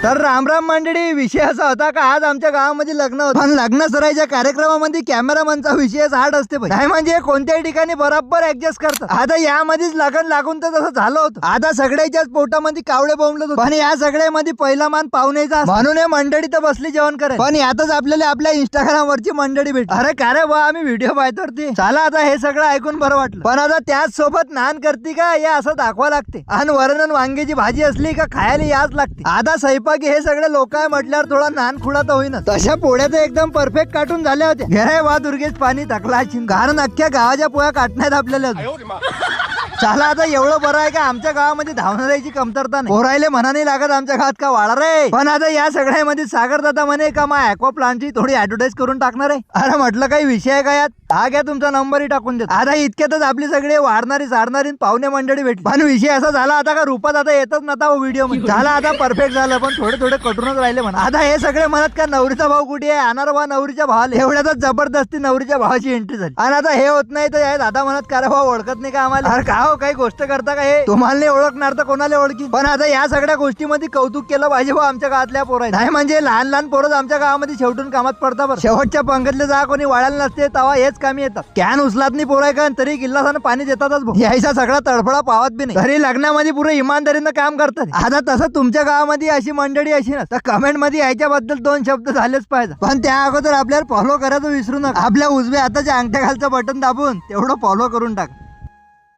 तर रामराम मंडळी, विषय असा होता का आज आमच्या गावामध्ये लग्न होतं, पण लग्न सराईच्या कार्यक्रमामध्ये कॅमेरामनचा विषय हार्ड असते काय, म्हणजे कोणत्याही ठिकाणी बरोबर ऍडजस्ट करतात. आता यामध्येच लगन लागून तर तसं झालं होतं. आता सगळ्याच्याच पोटामध्ये कावळे बोंबलत होते, पण या सगळ्यामध्ये पहिला मान पाहुण्याचा, म्हणून हे मंडळी तर बसली जेवण करत. पण यातच आपल्याला आपल्या इंस्टाग्राम वरची मंडळी भेट, अरे का रे बा आम्ही व्हिडिओ पाहतो ती. चला आता हे सगळं ऐकून बरं वाटलं, पण आता त्याच सोबत नान करते का हे असं दाखवा लागते, आणि वरण वांग्याची भाजी असली का खायला याच लागते. आता स्वयंपाक हे सगळे लोक आहे म्हटल्यावर थोडा नान खुडा तर होईना. तशा पोळ्या तर एकदम परफेक्ट काटून झाल्या होत्या. घे वा दुर्गेश पाणी टाकला, कारण अख्ख्या गावाच्या पोळ्या काटण्यात आपल्याला. चला आता एवढं बरं आहे का आमच्या गावामध्ये धावणाऱ्याची कमतरता नाही, पोरायले म्हणा नाही लागत आमच्या गावात का वाळा रे. पण आता या सगळ्यामध्ये सागर दादा म्हणे का मा ॲक्वा प्लांटची थोडी ऍडव्हर्टाईज करून टाकणार आहे. अरे म्हटलं काही विषय आहे का यात, हा घ्या तुमचा नंबरही टाकून देत. आता इतक्यातच आपली सगळे वाढणारी साडणारी पाहुणे मंडळी भेटली, पण विषय असा झाला आता का रूपात आता येतच नव्हता व्हिडिओ मध्ये. झाला आता परफेक्ट झालं, पण थोडे थोडे कटूनच राहिले म्हणा. आता हे सगळे म्हणत का नवरीचा भाऊ कुठे आहे, आणणार बा नवरीच्या भावाला. एवढ्यातच जबरदस्ती नवरीच्या भावाची एंट्री झाली, आणि आता हे होत नाही तर दादा म्हणत का रे भाऊ ओळखत नाही का आम्हाला. अरे का हो काही गोष्ट करता का, हे तुम्हाला नाही ओळखणार तर कोणाला ओळखी. पण आता या सगळ्या गोष्टीमध्ये कौतुक केलं पाहिजे भाऊ आमच्या गावातल्या पोरांनी. नाही म्हणजे लहान लहान पोरं आमच्या गावामध्ये शेवटून कामात पडतात बरं. शेवटच्या पंगतले जा कोणी वाढायला नसते तेव्हा हेच कामी येतात. कॅन उचलात नाही पोराय का तरी गिल्लासानं पाणी देतातच भाऊ. यायचा सगळा तडफडा पावत बी नाही, तरी लग्नामध्ये पुरे इमानदारीनं काम करतात. आता तसं तुमच्या गावामध्ये अशी मंडळी अशी ना तर कमेंट मध्ये याच्याबद्दल 2 शब्द झालेच पाहिजे. पण त्या अगोदर आपल्याला फॉलो करायचं विसरू नका. आपल्या उजव्या हाताच्या अंगठ्या खालचं बटन दाबून तेवढं फॉलो करून टाक.